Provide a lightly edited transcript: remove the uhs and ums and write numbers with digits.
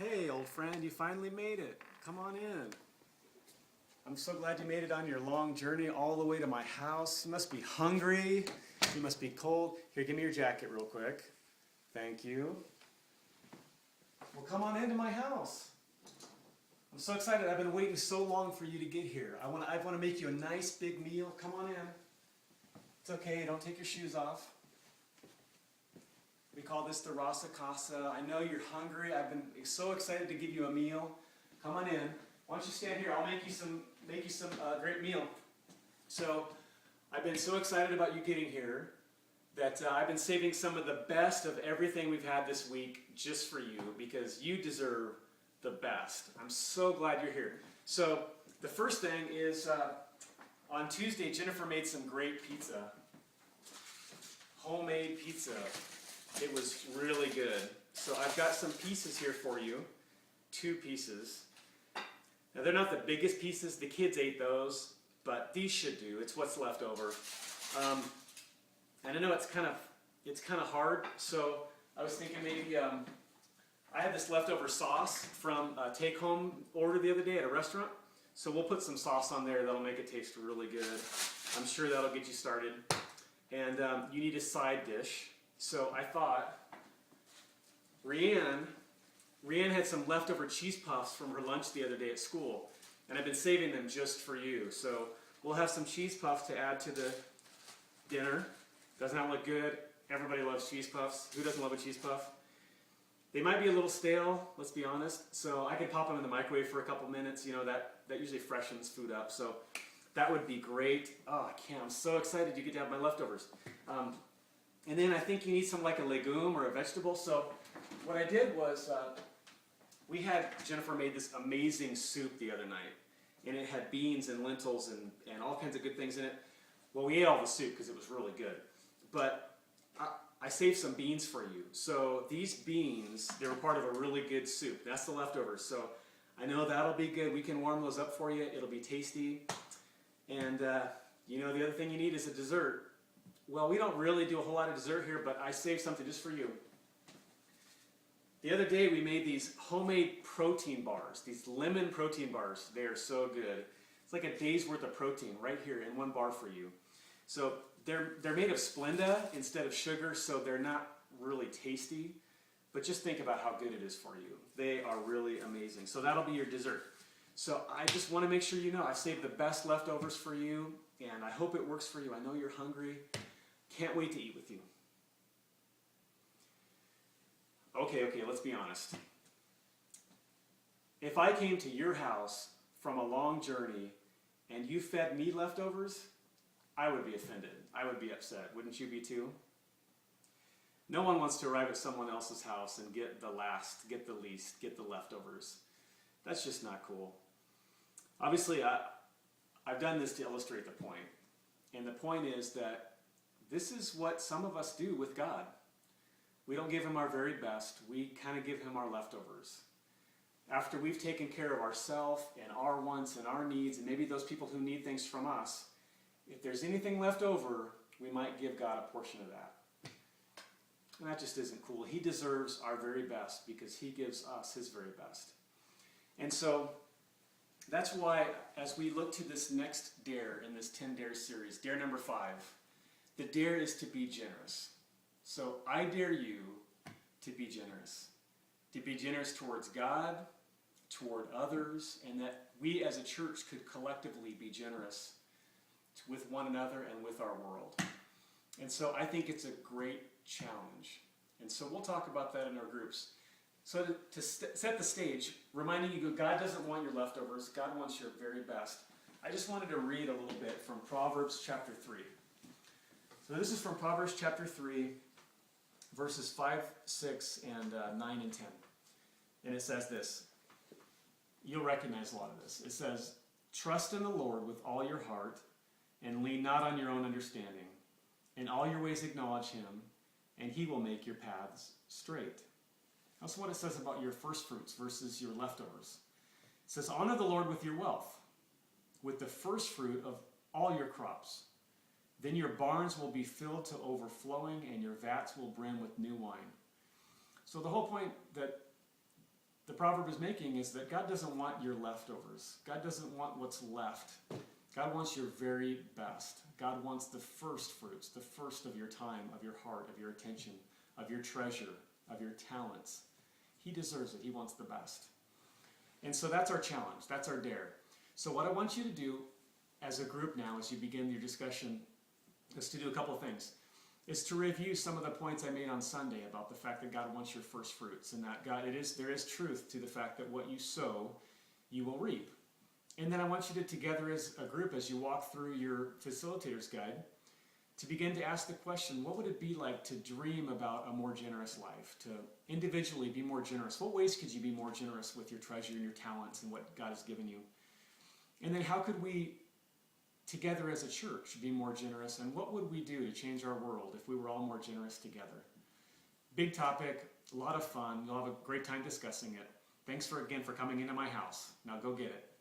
Hey, old friend, you finally made it. Come on in. I'm so glad you made it on your long journey all the way to my house. You must be hungry. You must be cold. Here, give me your jacket real quick. Thank you. Well, come on into my house. I'm so excited. I've been waiting so long for you to get here. I want to make you a nice big meal. Come on in. It's okay. Don't take your shoes off. We call this the Rasa Casa. I know you're hungry. I've been so excited to give you a meal. Come on in. Why don't you stand here? I'll make you some great meal. So I've been so excited about you getting here that I've been saving some of the best of everything we've had this week just for you because you deserve the best. I'm so glad you're here. So the first thing is on Tuesday, Jennifer made some great pizza. Homemade pizza. It was really good. So I've got some pieces here for you. 2 pieces. Now they're not the biggest pieces. The kids ate those, but these should do. It's what's left over. And I know it's kind of hard. So I was thinking maybe I had this leftover sauce from a take-home order the other day at a restaurant. So we'll put some sauce on there that'll make it taste really good. I'm sure that'll get you started. And you need a side dish. So I thought, Rianne had some leftover cheese puffs from her lunch the other day at school, and I've been saving them just for you. So we'll have some cheese puffs to add to the dinner. Doesn't that look good? Everybody loves cheese puffs. Who doesn't love a cheese puff? They might be a little stale, let's be honest, so I can pop them in the microwave for a couple minutes. You know, that usually freshens food up, so that would be great. Oh, I can't. I'm so excited you get to have my leftovers. And then I think you need some like a legume or a vegetable. So what I did was Jennifer made this amazing soup the other night. And it had beans and lentils and all kinds of good things in it. Well, we ate all the soup because it was really good. But I saved some beans for you. So these beans, they were part of a really good soup. That's the leftovers. So I know that'll be good. We can warm those up for you. It'll be tasty. And you know, the other thing you need is a dessert. Well, we don't really do a whole lot of dessert here, but I saved something just for you. The other day we made these homemade protein bars, these lemon protein bars. They are so good. It's like a day's worth of protein right here in one bar for you. So they're made of Splenda instead of sugar, so they're not really tasty. But just think about how good it is for you. They are really amazing. So that'll be your dessert. So I just want to make sure you know I saved the best leftovers for you, and I hope it works for you. I know you're hungry. Can't wait to eat with you. Okay, let's be honest. If I came to your house from a long journey and you fed me leftovers, I would be offended. I would be upset. Wouldn't you be too? No one wants to arrive at someone else's house and get the last, get the least, get the leftovers. That's just not cool. Obviously, I've done this to illustrate the point. And the point is that this is what some of us do with God. We don't give him our very best. We kind of give him our leftovers. After we've taken care of ourselves and our wants and our needs, and maybe those people who need things from us, if there's anything left over, we might give God a portion of that. And that just isn't cool. He deserves our very best because he gives us his very best. And so that's why as we look to this next dare in this 10 Dares series, dare number 5, the dare is to be generous. So I dare you to be generous. To be generous towards God, toward others, and that we as a church could collectively be generous with one another and with our world. And so I think it's a great challenge. And so we'll talk about that in our groups. So to set the stage, reminding you God doesn't want your leftovers. God wants your very best. I just wanted to read a little bit from Proverbs chapter 3. So this is from Proverbs chapter 3, verses 5, 6, and 9 and 10. And it says this. You'll recognize a lot of this. It says, "Trust in the Lord with all your heart, and lean not on your own understanding. In all your ways acknowledge him, and he will make your paths straight." That's what it says about your first fruits versus your leftovers. It says, "Honor the Lord with your wealth, with the first fruit of all your crops. Then your barns will be filled to overflowing, and your vats will brim with new wine." So the whole point that the proverb is making is that God doesn't want your leftovers. God doesn't want what's left. God wants your very best. God wants the first fruits, the first of your time, of your heart, of your attention, of your treasure, of your talents. He deserves it. He wants the best. And so that's our challenge. That's our dare. So what I want you to do as a group now, as you begin your discussion, is to do a couple of things. Is to review some of the points I made on Sunday about the fact that God wants your first fruits, and that there is truth to the fact that what you sow, you will reap. And then I want you to, together as a group, as you walk through your facilitator's guide, to begin to ask the question, what would it be like to dream about a more generous life, to individually be more generous? What ways could you be more generous with your treasure and your talents and what God has given you? And then how could we, together as a church, be more generous? And what would we do to change our world if we were all more generous together? Big topic, a lot of fun. You'll have a great time discussing it. Thanks again for coming into my house. Now go get it.